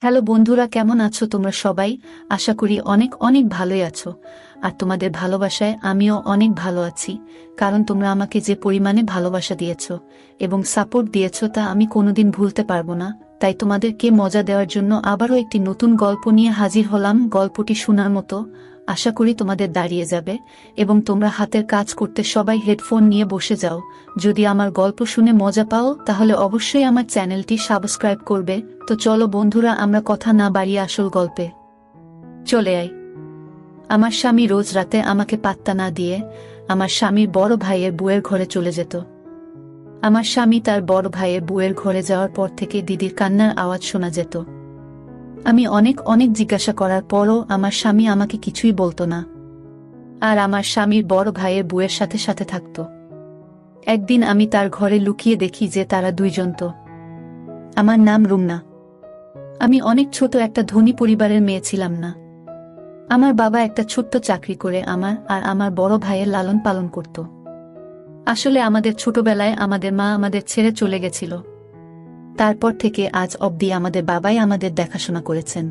Hello বন্ধুরা, কেমন আছো তোমরা সবাই? আশা করি অনেক অনেক ভালোই আছো। আর তোমাদের ভালোবাসায় আমিও অনেক ভালো আছি, কারণ তোমরা আমাকে যে পরিমাণে ভালোবাসা দিয়েছো এবং সাপোর্ট দিয়েছো তা আমি কোনোদিন ভুলতে পারবো না। তাই তোমাদেরকে মজা দেওয়ার জন্য আবারও একটি নতুন গল্প নিয়ে হাজির হলাম। গল্পটি শোনার মতো, আশা করি তোমাদের দাঁড়িয়ে যাবে এবং তোমরা হাতের কাজ করতে সবাই হেডফোন নিয়ে বসে যাও। যদি আমার গল্প শুনে মজা পাও তাহলে অবশ্যই আমার চ্যানেলটি সাবস্ক্রাইব করবে। তো চলো বন্ধুরা, আমরা কথা না বাড়িয়ে আসল গল্পে চলে আই। আমার স্বামী রোজ রাতে আমাকে পাত্তা না দিয়ে আমার স্বামীর বড় ভাইয়ের বুয়ের ঘরে চলে যেত। আমার স্বামী তার বড় ভাইয়ের বুয়ের ঘরে যাওয়ার পর থেকে দিদির কান্নার আওয়াজ শোনা যেত। আমি অনেক অনেক জিজ্ঞাসা করার পরও আমার স্বামী আমাকে কিছুই বলতো না, আর আমার স্বামীর বড় ভাইয়ের বুয়ের সাথে সাথে থাকত। একদিন আমি তার ঘরে লুকিয়ে দেখি যে তারা দুইজন তো। আমার নাম রুমনা। আমি অনেক ছোট একটা ধনী পরিবারের মেয়ে ছিলাম না। আমার বাবা একটা ছোট্ট চাকরি করে আমার আর আমার বড় ভাইয়ের লালন পালন করত। আসলে আমাদের ছোটবেলায় আমাদের মা আমাদের ছেড়ে চলে গেছিল। তারপর থেকে আজ অবধি আমাদের বাবাই আমাদের দেখাশোনা করেছেন।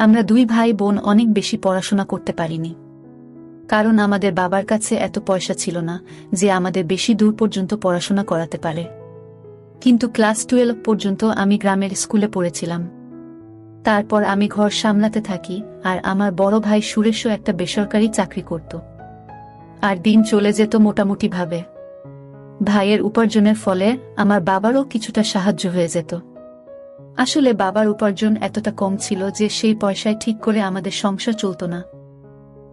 আমরা দুই ভাই বোন অনেক বেশি পড়াশোনা করতে পারিনি, কারণ আমাদের বাবার কাছে এত পয়সা ছিল না যে আমাদের বেশি দূর পর্যন্ত পড়াশোনা করাতে পারে। কিন্তু ক্লাস 12 পর্যন্ত আমি গ্রামের স্কুলে পড়েছিলাম। তারপর আমি ঘর সামলাতে থাকি, আর আমার বড় ভাই সুরেশও একটা বেসরকারি চাকরি করত। আর দিন চলে যেত মোটামুটি ভাবে। ভাইয়ের উপার্জনের ফলে আমার বাবারও কিছুটা সাহায্য হয়ে যেত। আসলে বাবার উপার্জন এতটা কম ছিল যে সেই পয়সায় ঠিক করে আমাদের সংসার চলত না।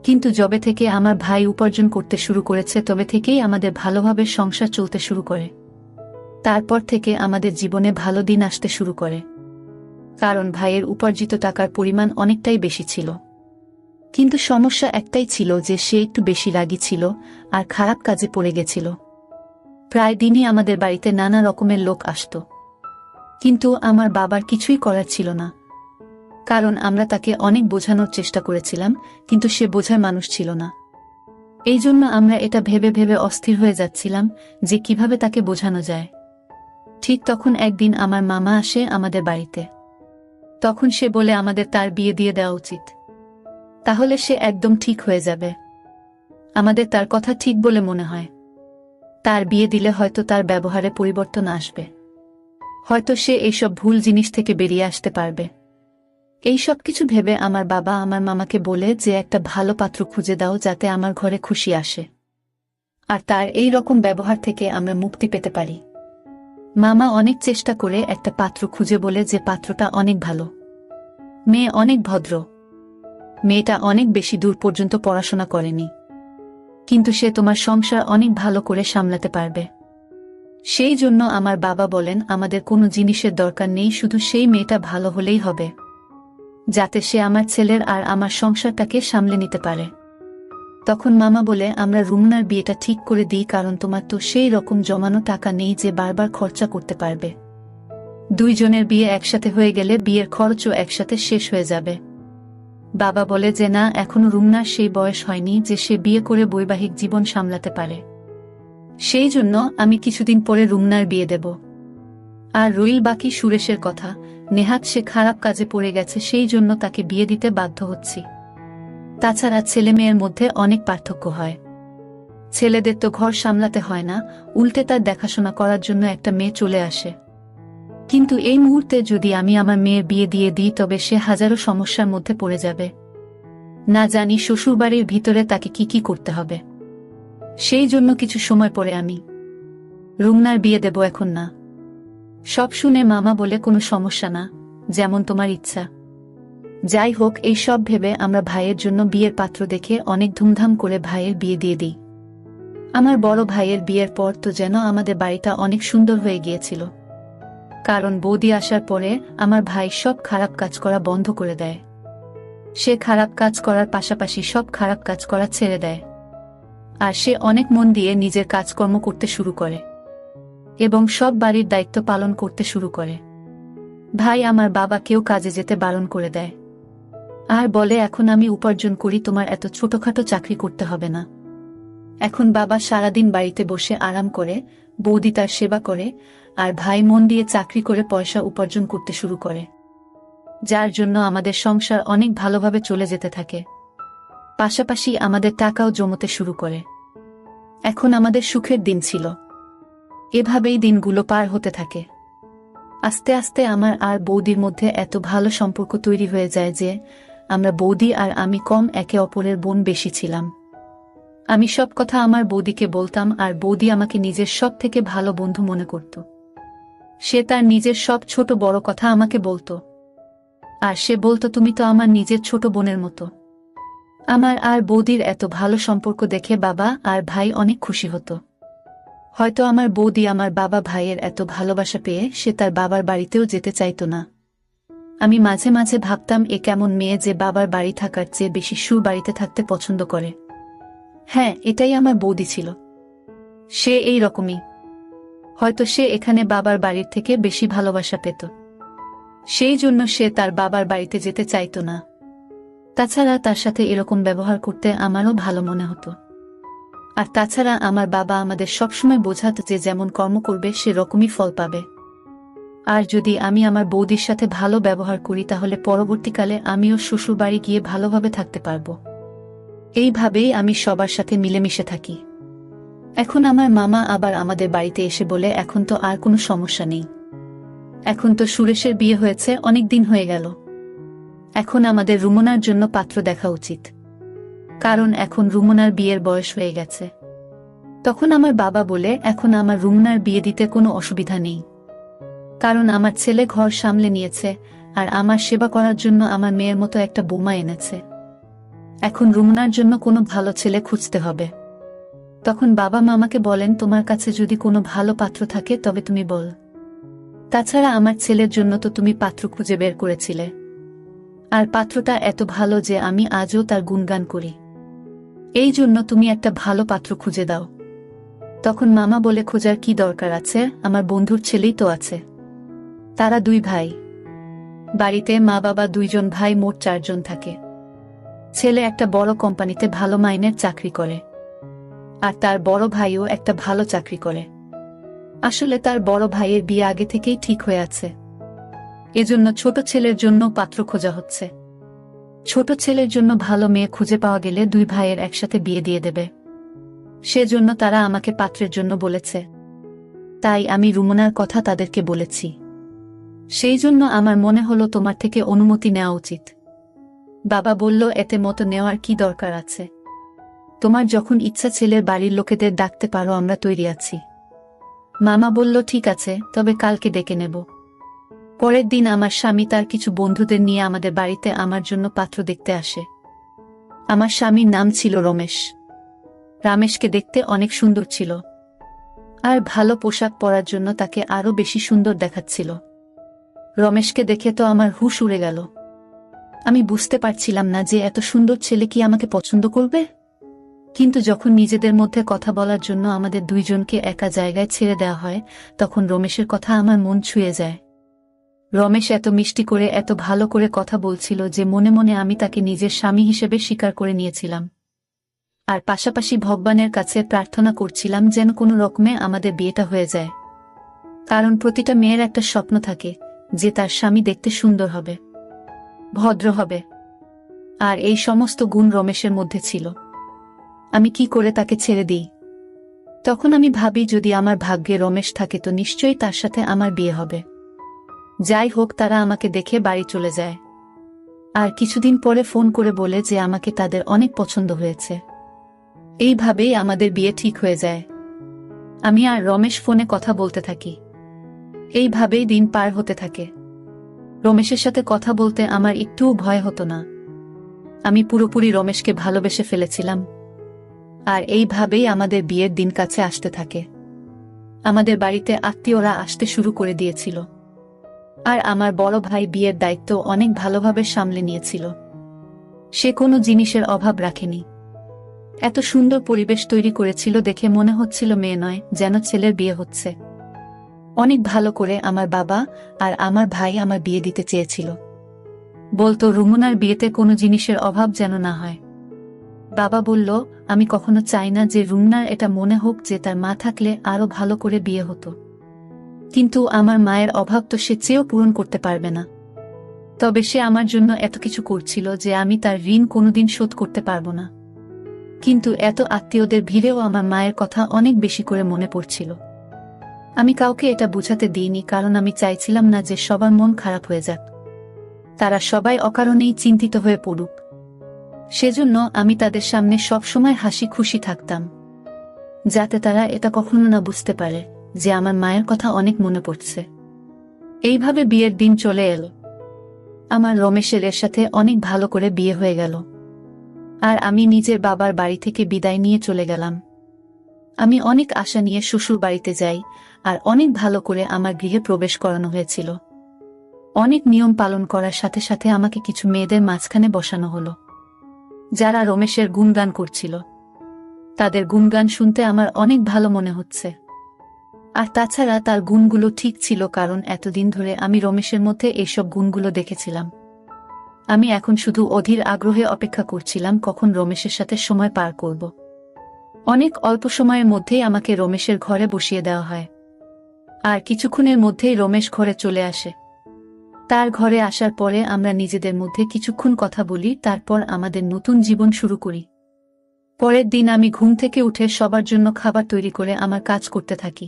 কিন্তু যবে থেকে আমার ভাই উপার্জন করতে শুরু করেছে তবে থেকেই আমাদের ভালোভাবে সংসার চলতে শুরু করে। তারপর থেকে আমাদের জীবনে ভালো দিন আসতে শুরু করে, কারণ ভাইয়ের উপার্জিত টাকার পরিমাণ অনেকটাই বেশি ছিল। কিন্তু সমস্যা একটাই ছিল যে সে একটু বেশি রাগী ছিল আর খারাপ কাজে পড়ে গেছিল। প্রায় দিনই আমাদের বাড়িতে নানা রকমের লোক আসত, কিন্তু আমার বাবার কিছুই করার ছিল না, কারণ আমরা তাকে অনেক বোঝানোর চেষ্টা করেছিলাম, কিন্তু সে বোঝার মানুষ ছিল না। এই জন্য আমরা এটা ভেবে ভেবে অস্থির হয়ে যাচ্ছিলাম যে কিভাবে তাকে বোঝানো যায়। ঠিক তখন একদিন আমার মামা আসে আমাদের বাড়িতে। তখন সে বলে আমাদের তার বিয়ে দিয়ে দেওয়া উচিত, তাহলে সে একদম ঠিক হয়ে যাবে। আমাদের তার কথা ঠিক বলে মনে হয়। তার বিয়ে দিলে হয়তো তার ব্যবহারে পরিবর্তন আসবে, হয়তো সে এইসব ভুল জিনিস থেকে বেরিয়ে আসতে পারবে। এই সব কিছু ভেবে আমার বাবা আমার মামাকে বলে যে একটা ভালো পাত্র খুঁজে দাও যাতে আমার ঘরে খুশি আসে, আর তার এই রকম ব্যবহার থেকে আমরা মুক্তি পেতে পারি। মামা অনেক চেষ্টা করে একটা পাত্র খুঁজে বলে যে পাত্রটা অনেক ভালো, মেয়ে অনেক ভদ্র, মেয়েটা অনেক বেশি দূর পর্যন্ত পড়াশোনা করেনি, কিন্তু সে তোমার সংসার অনেক ভালো করে সামলাতে পারবে। সেই জন্য আমার বাবা বলেন আমাদের কোনো জিনিসের দরকার নেই, শুধু সেই মেয়েটা ভালো হলেই হবে, যাতে সে আমার ছেলের আর আমার সংসারটাকে সামলে নিতে পারে। তখন মামা বলে আমরা রুমনার বিয়েটা ঠিক করে দিই, কারণ তোমার তো সেই রকম জমানো টাকা নেই যে বারবার খরচা করতে পারবে। দুইজনের বিয়ে একসাথে হয়ে গেলে বিয়ের খরচও একসাথে শেষ হয়ে যাবে। বাবা বলে যে না, এখনো রুমনার সেই বয়স হয়নি যে সে বিয়ে করে বৈবাহিক জীবন সামলাতে পারে। সেই জন্য আমি কিছুদিন পরে রুমনার বিয়ে দেব। আর রইল বাকি সুরেশের কথা। নেহাত সে খারাপ কাজে পড়ে গেছে, সেই জন্য তাকে বিয়ে দিতে বাধ্য হচ্ছি। তাছাড়া ছেলে মেয়ের মধ্যে অনেক পার্থক্য হয়। ছেলেদের তো ঘর সামলাতে হয় না, উল্টে তার দেখাশোনা করার জন্য একটা মেয়ে চলে আসে। কিন্তু এই মুহূর্তে যদি আমি আমার মেয়ের বিয়ে দিয়ে দিই তবে সে হাজারো সমস্যার মধ্যে পড়ে যাবে। না জানি শ্বশুরবাড়ির ভিতরে তাকে কি কি করতে হবে। সেই জন্য কিছু সময় পরে আমি রুমনার বিয়ে দেব, এখন না। সব শুনে মামা বলে কোনো সমস্যা না, যেমন তোমার ইচ্ছা। যাই হোক, এই সব ভেবে আমরা ভাইয়ের জন্য বিয়ের পাত্র দেখে অনেক ধুমধাম করে ভাইয়ের বিয়ে দিয়ে দিই। আমার বড় ভাইয়ের বিয়ের পর তো যেন আমাদের বাড়িটা অনেক সুন্দর হয়ে গিয়েছিল, কারণ বৌদি আসার পরে আমার ভাই সব খারাপ কাজ করা বন্ধ করে দেয়। সে খারাপ কাজ করার পাশাপাশি সব খারাপ কাজ করা ছেড়ে দেয়, আর সে অনেক মন দিয়ে নিজের কাজকর্ম করতে শুরু করে এবং সব বাড়ির দায়িত্ব পালন করতে শুরু করে। ভাই আমার বাবাকেও কাজে যেতে বারণ করে দেয়, আর বলে এখন আমি উপার্জন করি, তোমার এত ছোটখাটো চাকরি করতে হবে না। এখন বাবা সারাদিন বাড়িতে বসে আরাম করে, বৌদি তার সেবা করে, আর ভাই মন দিয়ে চাকরি করে পয়সা উপার্জন করতে শুরু করে। যার জন্য আমাদের সংসার অনেক ভালোভাবে চলে যেতে থাকে। পাশাপাশি আমাদের টাকাও জমতে শুরু করে। এখন আমাদের সুখের দিন ছিল। এভাবেই দিনগুলো পার হতে থাকে। আস্তে আস্তে আমার আর বৌদির মধ্যে এত ভালো সম্পর্ক তৈরি হয়ে যায় যে আমরা বৌদি আর আমি কম একে অপরের বোন বেশি ছিলাম। আমি সব কথা আমার বৌদিকে বলতাম আর বৌদি আমাকে নিজের সব থেকে ভালো বন্ধু মনে করত। সে তার নিজের সব ছোট বড় কথা আমাকে বলতো। আর সে বলতো, তুমি তো আমার নিজের ছোট বোনের মতো। আমার আর বৌদির এত ভালো সম্পর্ক দেখে বাবা আর ভাই অনেক খুশি হতো। হয়তো আমার বৌদি আমার বাবা ভাইয়ের এত ভালোবাসা পেয়ে সে তার বাবার বাড়িতেও যেতে চাইতো না। আমি মাঝে মাঝে ভাবতাম, এ কেমন মেয়ে যে বাবার বাড়ি থাকার চেয়ে বেশি বাড়িতে থাকতে পছন্দ করে। হ্যাঁ, এটাই আমার বৌদি ছিল। সে এই রকমই। হয়তো সে এখানে বাবার বাড়ির থেকে বেশি ভালোবাসা পেত, সেই জন্য সে তার বাবার বাড়িতে যেতে চাইতো না। তাছাড়া তার সাথে এরকম ব্যবহার করতে আমারও ভালো মনে হতো। আর তাছাড়া আমার বাবা আমাদের সবসময় বোঝাতো যে যেমন কর্ম করবে সে রকমই ফল পাবে। আর যদি আমি আমার বৌদির সাথে ভালো ব্যবহার করি তাহলে পরবর্তীকালে আমিও শ্বশুরবাড়ি গিয়ে ভালোভাবে থাকতে পারব। এইভাবেই আমি সবার সাথে মিলেমিশে থাকি। এখন আমার মামা আবার আমাদের বাড়িতে এসে বলে, এখন তো আর কোনো সমস্যা নেই। এখন তো সুরেশের বিয়ে হয়েছে, অনেক দিন হয়ে গেল। এখন আমাদের রুমনার জন্য পাত্র দেখা উচিত, কারণ এখন রুমনার বিয়ের বয়স হয়ে গেছে। তখন আমার বাবা বলে, এখন আমার রুমনার বিয়ে দিতে কোনো অসুবিধা নেই, কারণ আমার ছেলে ঘর সামলে নিয়েছে আর আমার সেবা করার জন্য আমার মেয়ের মতো একটা বৌমা এনেছে। এখন রুমনার জন্য কোনো ভালো ছেলে খুঁজতে হবে। তখন বাবা মামাকে বলেন, তোমার কাছে যদি কোনো ভালো পাত্র থাকে তবে তুমি বল। তাছাড়া আমার ছেলের জন্য তো তুমি পাত্র খুঁজে বের করেছিলে, আর পাত্রটা এত ভালো যে আমি আজও তার গুণগান করি। এই জন্য তুমি একটা ভালো পাত্র খুঁজে দাও। তখন মামা বলে, খোঁজার কি দরকার আছে, আমার বন্ধুর ছেলেই তো আছে। তারা 2 ভাই। বাড়িতে মা বাবা 2 জন ভাই, মোট 4 জন থাকে। ছেলে একটা বড় কোম্পানিতে ভালো মাইনের চাকরি করে, আর তার বড় ভাইও একটা ভালো চাকরি করে। আসলে তার বড় ভাইয়ের বিয়ে আগে থেকেই ঠিক হয়ে আছে। এজন্য ছোট ছেলের জন্য পাত্র খোঁজা হচ্ছে। ছোট ছেলের জন্য ভালো মেয়ে খুঁজে পাওয়া গেলে 2 ভাইয়ের একসাথে বিয়ে দিয়ে দেবে। সেজন্য তারা আমাকে পাত্রের জন্য বলেছে। তাই আমি রুমনার কথা তাদেরকে বলেছি। সেই জন্য আমার মনে হলো তোমার থেকে অনুমতি নেওয়া উচিত। বাবা বলল, এতে মতো নেওয়ার কি দরকার আছে? তোমার যখন ইচ্ছা ছেলের বাড়ির লোকেদের ডাকতে পারো, আমরা তৈরি আছি। মামা বলল, ঠিক আছে, তবে কালকে ডেকে নেব। পরের দিন আমার স্বামী তার কিছু বন্ধুদের নিয়ে আমাদের বাড়িতে আমার জন্য পাত্র দেখতে আসে। আমার স্বামীর নাম ছিল রমেশ। রমেশকে দেখতে অনেক সুন্দর ছিল, আর ভালো পোশাক পরার জন্য তাকে আরো বেশি সুন্দর দেখাচ্ছিল। রমেশকে দেখে তো আমার হুশ উড়ে গেল। আমি বুঝতে পারছিলাম না যে এত সুন্দর ছেলে কি আমাকে পছন্দ করবে। কিন্তু যখন নিজেদের মধ্যে কথা বলার জন্য আমাদের 2 জনকে একা জায়গায় ছেড়ে দেওয়া হয়, তখন রমেশের কথা আমার মন ছুঁয়ে যায়। রমেশ এত মিষ্টি করে, এত ভালো করে কথা বলছিল যে মনে মনে আমি তাকে নিজের স্বামী হিসেবে স্বীকার করে নিয়েছিলাম। আর পাশাপাশি ভগবানের কাছে প্রার্থনা করছিলাম যেন কোনো রকমে আমাদের বিয়েটা হয়ে যায়। কারণ প্রতিটা মেয়ের একটা স্বপ্ন থাকে যে তার স্বামী দেখতে সুন্দর হবে, ভদ্র হবে। আর এই সমস্ত গুণ রমেশের মধ্যে ছিল। আমি কি করে তাকে ছেড়ে দিই? তখন আমি ভাবি, যদি আমার ভাগ্যে রমেশ থাকে তো নিশ্চয়ই তার সাথে আমার বিয়ে হবে। যাই হোক, তারা আমাকে দেখে বাড়ি চলে যায়। আর কিছুদিন পরে ফোন করে বলে যে আমাকে তাদের অনেক পছন্দ হয়েছে। এইভাবেই আমাদের বিয়ে ঠিক হয়ে যায়। আমি আর রমেশ ফোনে কথা বলতে থাকি। এইভাবেই দিন পার হতে থাকে। রমেশের সাথে কথা বলতে আমার একটুও ভয় হতো না। আমি পুরোপুরি রমেশকে ভালোবেসে ফেলেছিলাম। আর এইভাবেই আমাদের বিয়ের দিন কাছে আসতে থাকে। আমাদের বাড়িতে আত্মীয়রা আসতে শুরু করে দিয়েছিল। আর আমার বড় ভাই বিয়ের দায়িত্ব অনেক ভালোভাবে সামলে নিয়েছিল। সে কোনো জিনিসের অভাব রাখেনি। এত সুন্দর পরিবেশ তৈরি করেছিল, দেখে মনে হচ্ছিল মেয়ে নয়, যেন ছেলের বিয়ে হচ্ছে। অনেক ভালো করে আমার বাবা আর আমার ভাই আমার বিয়ে দিতে চেয়েছিল। বলতো, রুমনার বিয়েতে কোনো জিনিসের অভাব যেন না হয়। বাবা বলল, আমি কখনো চাই না যে রুমনার এটা মনে হোক যে তার মা থাকলে আরো ভালো করে বিয়ে হতো। কিন্তু আমার মায়ের অভাব তো সে চেয়েও পূরণ করতে পারবে না। তবে সে আমার জন্য এত কিছু করছিল যে আমি তার ঋণ কোনোদিন শোধ করতে পারবো না। কিন্তু এত আত্মীয়দের ভিড়েও আমার মায়ের কথা অনেক বেশি করে মনে পড়ছিল। আমি কাউকে এটা বোঝাতে দিইনি, কারণ আমি চাইছিলাম না যে সবার মন খারাপ হয়ে যাক, তারা সবাই অকারণেই চিন্তিত হয়ে পড়ুক। সেজন্য আমি তাদের সামনে সবসময় হাসি খুশি থাকতাম, যাতে তারা এটা কখনো না বুঝতে পারে যে আমার মায়ের কথা অনেক মনে পড়ছে। এইভাবে বিয়ের দিন চলে এলো। আমার রমেশের এর সাথে অনেক ভালো করে বিয়ে হয়ে গেল, আর আমি নিজের বাবার বাড়ি থেকে বিদায় নিয়ে চলে গেলাম। আমি অনেক আশা নিয়ে শ্বশুর বাড়িতে যাই, আর অনেক ভালো করে আমার গৃহে প্রবেশ করানো হয়েছিল। অনেক নিয়ম পালন করার সাথে সাথে আমাকে কিছু মেয়েদের মাঝখানে বসানো হলো, যারা রমেশের গুণগান করছিল। তাদের গুণগান শুনতে আমার অনেক ভালো মনে হচ্ছে। আর তাছাড়া তার গুণগুলো ঠিক ছিল, কারণ এতদিন ধরে আমি রমেশের মধ্যে এইসব গুণগুলো দেখেছিলাম। আমি এখন শুধু অধীর আগ্রহে অপেক্ষা করছিলাম কখন রমেশের সাথে সময় পার করব। অনেক অল্প সময়ের মধ্যেই আমাকে রমেশের ঘরে বসিয়ে দেওয়া হয়, আর কিছুক্ষণের মধ্যেই রমেশ ঘরে চলে আসে। তার ঘরে আসার পরে আমরা নিজেদের মধ্যে কিছুক্ষণ কথা বলি, তারপর আমাদের নতুন জীবন শুরু করি। পরের দিন আমি ঘুম থেকে উঠে সবার জন্য খাবার তৈরি করে আমার কাজ করতে থাকি।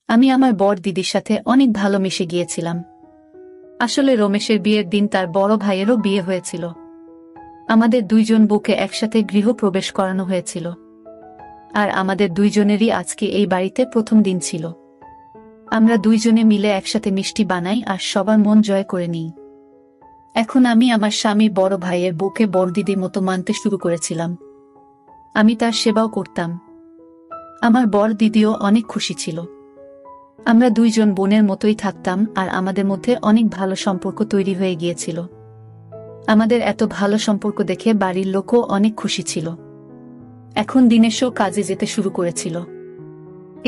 আমি আমার বড় দিদির সাথে অনেক ভালো মিশে গিয়েছিলাম। আসলে রমেশের বিয়ের দিন তার বড় ভাইয়েরও বিয়ে হয়েছিল। আমাদের দুইজন বউকে একসাথে গৃহপ্রবেশ করানো হয়েছিল, আর আমাদের দুইজনেরই আজকে এই বাড়িতে প্রথম দিন ছিল। আমরা দুইজনে মিলে একসাথে মিষ্টি বানাই আর সবার মন জয় করে নিই। এখন আমি আমার স্বামী বড় ভাইয়ের বউকে বড় দিদির মতো মানতে শুরু করেছিলাম। আমি তার সেবাও করতাম। আমার বড় দিদিও অনেক খুশি ছিল। আমরা দুইজন বোনের মতোই থাকতাম, আর আমাদের মধ্যে অনেক ভালো সম্পর্ক তৈরি হয়ে গিয়েছিল। আমাদের এত ভালো সম্পর্ক দেখে বাড়ির লোকও অনেক খুশি ছিল। এখন দিনেশও কাজে যেতে শুরু করেছিল।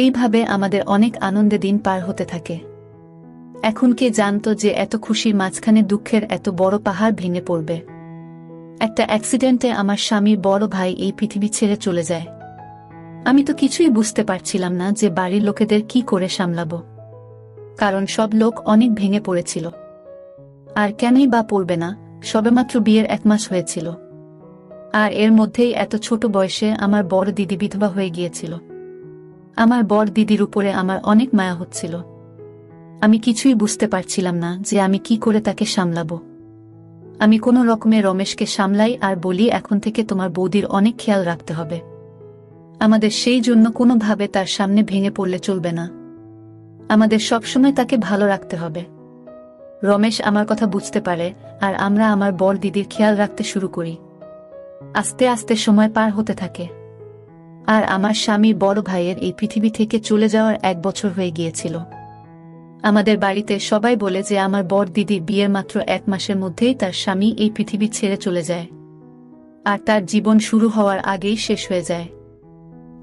এইভাবে আমাদের অনেক আনন্দে দিন পার হতে থাকে। এখন কে জানতো যে এত খুশির মাঝখানে দুঃখের এত বড় পাহাড় ভেঙে পড়বে। একটা অ্যাক্সিডেন্টে আমার স্বামীর বড় ভাই এই পৃথিবী ছেড়ে চলে যায়। আমি তো কিছুই বুঝতে পারছিলাম না যে বাড়ির লোকেদের কি করে সামলাবো, কারণ সব লোক অনেক ভেঙে পড়েছিল। আর কেনই বা পড়বে না, সবেমাত্র বিয়ের 1 মাস হয়েছিল, আর এর মধ্যেই এত ছোট বয়সে আমার বড় দিদি বিধবা হয়ে গিয়েছিল। আমার বড় দিদির উপরে আমার অনেক মায়া হচ্ছিল। আমি কিছুই বুঝতে পারছিলাম না যে আমি কি করে তাকে সামলাবো। আমি কোনো রকমে রমেশকে সামলাই আর বলি, এখন থেকে তোমার বৌদির অনেক খেয়াল রাখতে হবে। আমাদের সেই জন্য কোনোভাবে তার সামনে ভেঙে পড়লে চলবে না। আমাদের সবসময় তাকে ভালো রাখতে হবে। রমেশ আমার কথা বুঝতে পারে, আর আমরা আমার বড় দিদির খেয়াল রাখতে শুরু করি। আস্তে আস্তে সময় পার হতে থাকে, আর আমার স্বামী বড় ভাইয়ের এই পৃথিবী থেকে চলে যাওয়ার 1 বছর হয়ে গিয়েছিল। আমাদের বাড়িতে সবাই বলে যে আমার বড় দিদির বিয়ের মাত্র 1 মাসের মধ্যেই তার স্বামী এই পৃথিবী ছেড়ে চলে যায়, আর তার জীবন শুরু হওয়ার আগেই শেষ হয়ে যায়।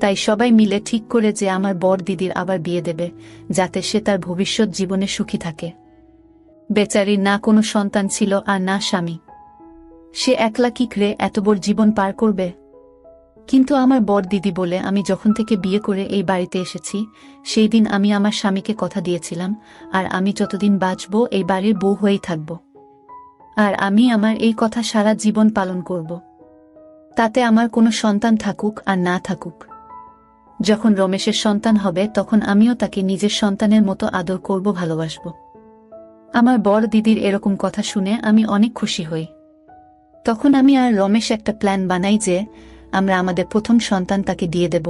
তাই সবাই মিলে ঠিক করে যে আমার বড় দিদির আবার বিয়ে দেবে, যাতে সে তার ভবিষ্যৎ জীবনে সুখী থাকে। বেচারির না কোনো সন্তান ছিল আর না স্বামী। সে একলা কি করে এত বড় জীবন পার করবে? কিন্তু আমার বড় দিদি বলে আমি যখন থেকে বিয়ে করে এই বাড়িতে এসেছি, সেই দিন আমি আমার স্বামীকে কথা দিয়েছিলাম, আর আমি যতদিন বাঁচব এই বাড়ির বউ হয়েই থাকব। আর আমি আমার এই কথা সারা জীবন পালন করব। তাতে আমার কোনো সন্তান থাকুক আর না থাকুক। যখন রমেশের সন্তান হবে তখন আমিও তাকে নিজের সন্তানের মতো আদর করব, ভালোবাসব। আমার বড় দিদির এরকম কথা শুনে আমি অনেক খুশি হই। তখন আমি আর রমেশ একটা প্ল্যান বানাই যে আমরা আমাদের প্রথম সন্তান তাকে দিয়ে দেব।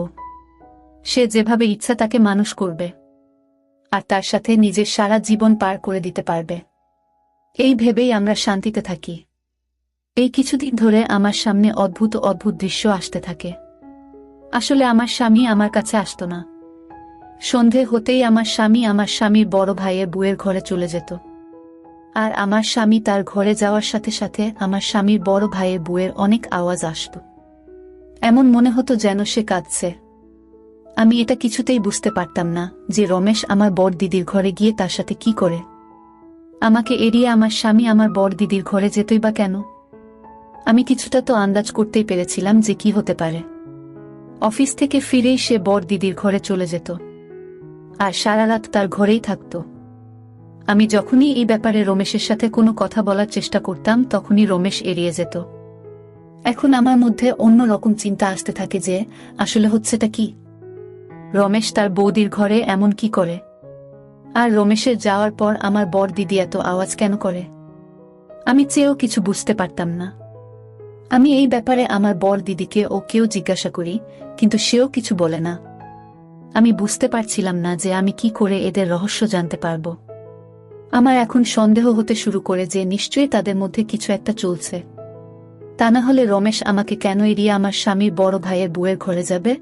সে যেভাবে ইচ্ছা তাকে মানুষ করবে, আর তার সাথে নিজের সারা জীবন পার করে দিতে পারবে। এই ভেবেই আমরা শান্তিতে থাকি। এই কিছুদিন ধরে আমার সামনে অদ্ভুত অদ্ভুত দৃশ্য আসতে থাকে। আসলে আমার স্বামী আমার কাছে আসতো না। সন্ধে হতেই আমার স্বামী আমার স্বামীর বড় ভাইয়ের বউয়ের ঘরে চলে যেত, আর আমার স্বামী তার ঘরে যাওয়ার সাথে সাথে আমার স্বামীর বড় ভাইয়ের বউয়ের অনেক আওয়াজ আসত। এমন মনে হতো যেন সে কাঁদছে। আমি এটা কিছুতেই বুঝতে পারতাম না যে রমেশ আমার বড় দিদির ঘরে গিয়ে তার সাথে কি করে। আমাকে এড়িয়ে আমার স্বামী আমার বড় দিদির ঘরে যেতই বা কেন? আমি কিছুটা তো আন্দাজ করতেই পেরেছিলাম যে কি হতে পারে। অফিস থেকে ফিরেই সে বড় দিদির ঘরে চলে যেত, আর সারা রাত তার ঘরেই থাকত। আমি যখনই এই ব্যাপারে রমেশের সাথে কোনো কথা বলার চেষ্টা করতাম তখনই রমেশ এড়িয়ে যেত। এখন আমার মধ্যে অন্য রকম চিন্তা আসতে থাকে যে আসলে হচ্ছেটা কি। রমেশ তার বৌদির ঘরে এমন কি করে, আর রমেশের যাওয়ার পর আমার বর দিদি এত আওয়াজ কেন করে? আমি চেয়েও কিছু বুঝতে পারতাম না। আমি এই ব্যাপারে আমার বর দিদিকে ও কেউ জিজ্ঞাসা করি, কিন্তু সেও কিছু বলে না। আমি বুঝতে পারছিলাম না যে আমি কি করে এদের রহস্য জানতে পারব। আমার এখন সন্দেহ হতে শুরু করে যে নিশ্চয়ই তাদের মধ্যে কিছু একটা চলছে। তা না হলে রমেশ আমাকে কেন এড়িয়ে আমার স্বামীর বড় ভাইয়ের বউয়ের ঘরে যাবে?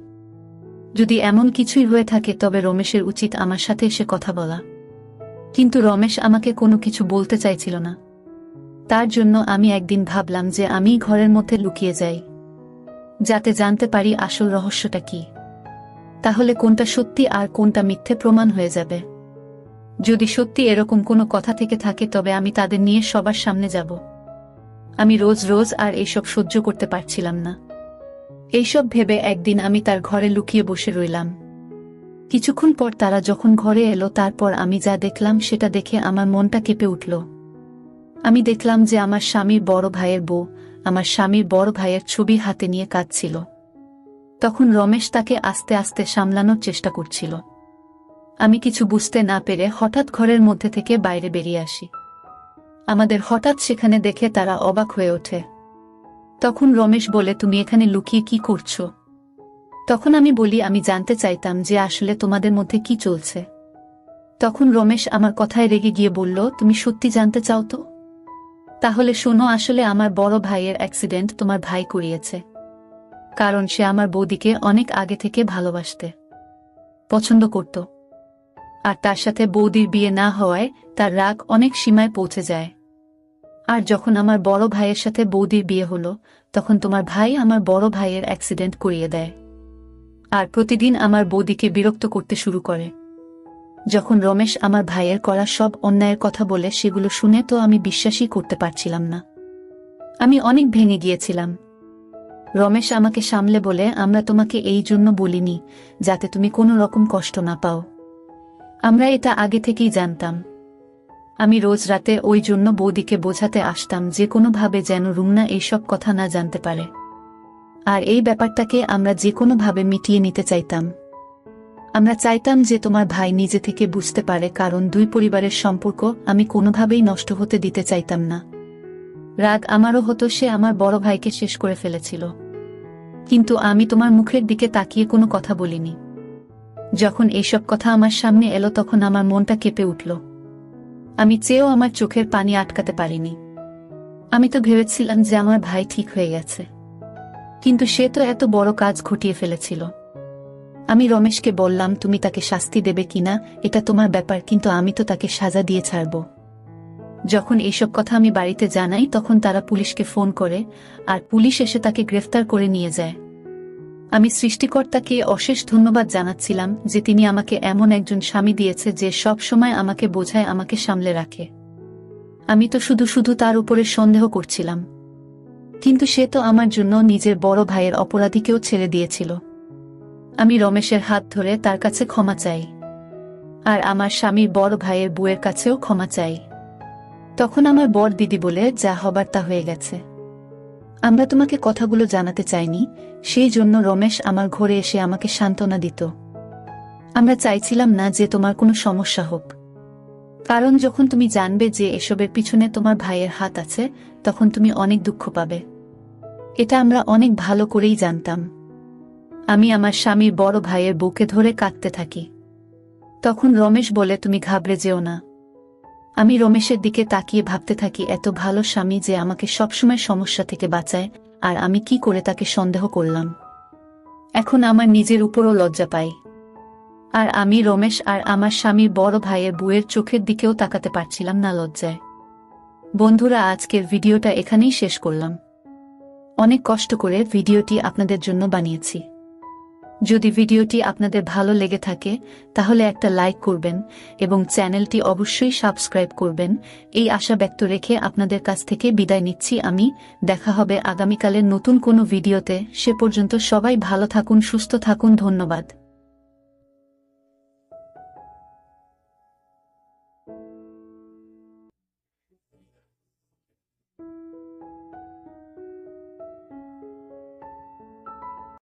যদি এমন কিছুই হয়ে থাকে তবে রমেশের উচিত আমার সাথে এসে কথা বলা। কিন্তু রমেশ আমাকে কোনো কিছু বলতে চাইছিল না। তার জন্য আমি একদিন ভাবলাম যে আমি ঘরের মধ্যে লুকিয়ে যাই, যাতে জানতে পারি আসল রহস্যটা কি। তাহলে কোনটা সত্যি আর কোনটা মিথ্যে প্রমাণ হয়ে যাবে। যদি সত্যি এরকম কোনো কথা থেকে থাকে তবে আমি তাদের নিয়ে সবার সামনে যাব। আমি রোজ রোজ আর এইসব সহ্য করতে পারছিলাম না। এইসব ভেবে একদিন আমি তার ঘরে লুকিয়ে বসে রইলাম। কিছুক্ষণ পর তারা যখন ঘরে এলো তারপর আমি যা দেখলাম সেটা দেখে আমার মনটা কেঁপে উঠল। আমি দেখলাম যে আমার স্বামীর বড় ভাইয়ের বউ আমার স্বামীর বড় ভাইয়ের ছবি হাতে নিয়ে কাঁদছিল। তখন রমেশ তাকে আস্তে আস্তে সামলানোর চেষ্টা করছিল। আমি কিছু বুঝতে না পেরে হঠাৎ ঘরের মধ্যে থেকে বাইরে বেরিয়ে আসি। আমাদের হঠাৎ সেখানে দেখে তারা অবাক হয়ে ওঠে। তখন রমেশ বলে, তুমি এখানে লুকিয়ে কি করছো? তখন আমি বলি, আমি জানতে চাইতাম যে আসলে তোমাদের মধ্যে কি চলছে। তখন রমেশ আমার কথায় রেগে গিয়ে বলল, তুমি সত্যি জানতে চাও তো? তাহলে শোনো, আসলে আমার বড় ভাইয়ের অ্যাক্সিডেন্ট তোমার ভাই করিয়েছে। কারণ সে আমার বৌদিকে অনেক আগে থেকে ভালোবাসতে পছন্দ করত, আর তার সাথে বৌদির বিয়ে না হওয়ায় তার রাগ অনেক সীমায় পৌঁছে যায়। আর যখন আমার বড় ভাইয়ের সাথে বৌদির বিয়ে হলো তখন তোমার ভাই আমার বড় ভাইয়ের অ্যাক্সিডেন্ট করিয়ে দেয়, আর প্রতিদিন আমার বৌদিকে বিরক্ত করতে শুরু করে। যখন রমেশ আমার ভাইয়ের করা সব অন্যায়ের কথা বলে সেগুলো শুনে তো আমি বিশ্বাসই করতে পারছিলাম না। আমি অনেক ভেঙে গিয়েছিলাম। রমেশ আমাকে সামলে বলে, আমরা তোমাকে এই জন্য বলিনি যাতে তুমি কোনো রকম কষ্ট না পাও। আমরা এটা আগে থেকেই জানতাম। আমি রোজ রাতে ওই জন্য বৌদিকে বোঝাতে আসতাম যে কোনোভাবে যেন রুমনা এইসব কথা না জানতে পারে, আর এই ব্যাপারটাকে আমরা যে কোনোভাবে মিটিয়ে নিতে চাইতাম। আমরা চাইতাম যে তোমার ভাই নিজে থেকে বুঝতে পারে, কারণ দুই পরিবারের সম্পর্ক আমি কোনোভাবেই নষ্ট হতে দিতে চাইতাম না। রাগ আমারও হতো, সে আমার বড় ভাইকে শেষ করে ফেলেছিল। কিন্তু আমি তোমার মুখের দিকে তাকিয়ে কোনো কথা বলিনি। যখন এইসব কথা আমার সামনে এলো তখন আমার মনটা কেঁপে উঠল। আমি চেয়েও আমার চোখের পানি আটকাতে পারিনি। আমি তো ভেবেছিলাম যে আমার ভাই ঠিক হয়ে গেছে, কিন্তু সে তো এত বড় কাজ ঘটিয়ে ফেলেছিল। আমি রমেশকে বললাম, তুমি তাকে শাস্তি দেবে কিনা এটা তোমার ব্যাপার, কিন্তু আমি তো তাকে সাজা দিয়ে ছাড়ব। যখন এইসব কথা আমি বাড়িতে জানাই তখন তারা পুলিশকে ফোন করে, আর পুলিশ এসে তাকে গ্রেফতার করে নিয়ে যায়। আমি সৃষ্টিকর্তাকে অশেষ ধন্যবাদ জানাচ্ছিলাম যে তিনি আমাকে এমন একজন স্বামী দিয়েছে যে সব সময় আমাকে বোঝায়, আমাকে সামলে রাখে। আমি তো শুধু শুধু তার উপরে সন্দেহ করছিলাম, কিন্তু সে তো আমার জন্য নিজের বড় ভাইয়ের অপরাধীকেও ছেড়ে দিয়েছিল। আমি রমেশের হাত ধরে তার কাছে ক্ষমা চাই, আর আমার স্বামীর বড় ভাইয়ের বউয়ের কাছেও ক্ষমা চাই। তখন আমার বর দিদি বলে, যা হবার তা হয়ে গেছে, আমরা তোমাকে কথাগুলো জানাতে চাইনি। সেই জন্য রমেশ আমার ঘরে এসে আমাকে সান্ত্বনা দিত। আমরা চাইছিলাম না যে তোমার কোনো সমস্যা হোক, কারণ যখন তুমি জানবে যে এসবের পিছনে তোমার ভাইয়ের হাত আছে তখন তুমি অনেক দুঃখ পাবে। এটা আমরা অনেক ভালো করেই জানতাম। আমি আমার স্বামীর বড় ভাইয়ের বুকে ধরে কাঁদতে থাকি। তখন রমেশ বলে, তুমি ঘাবড়ে যেও না। আমি রমেশের দিকে তাকিয়ে ভাবতে থাকি, এত ভালো স্বামী যে আমাকে সবসময় সমস্যা থেকে বাঁচায়, আর আমি কি করে তাকে সন্দেহ করলাম। এখন আমার নিজের উপরও লজ্জা পাই। আর আমি রমেশ আর আমার স্বামীর বড় ভাইয়ের বউয়ের চোখের দিকেও তাকাতে পারছিলাম না লজ্জায়। বন্ধুরা, আজকের ভিডিওটা এখানেই শেষ করলাম। অনেক কষ্ট করে ভিডিওটি আপনাদের জন্য বানিয়েছি। যদি ভিডিওটি আপনাদের ভালো লেগে থাকে তাহলে একটা লাইক করবেন এবং চ্যানেলটি অবশ্যই সাবস্ক্রাইব করবেন, এই আশা ব্যক্ত রেখে আপনাদের কাছ থেকে বিদায় নিচ্ছি আমি। দেখা হবে আগামীকালের নতুন কোনো ভিডিওতে। সে পর্যন্ত সবাই ভালো থাকুন, সুস্থ থাকুন। ধন্যবাদ।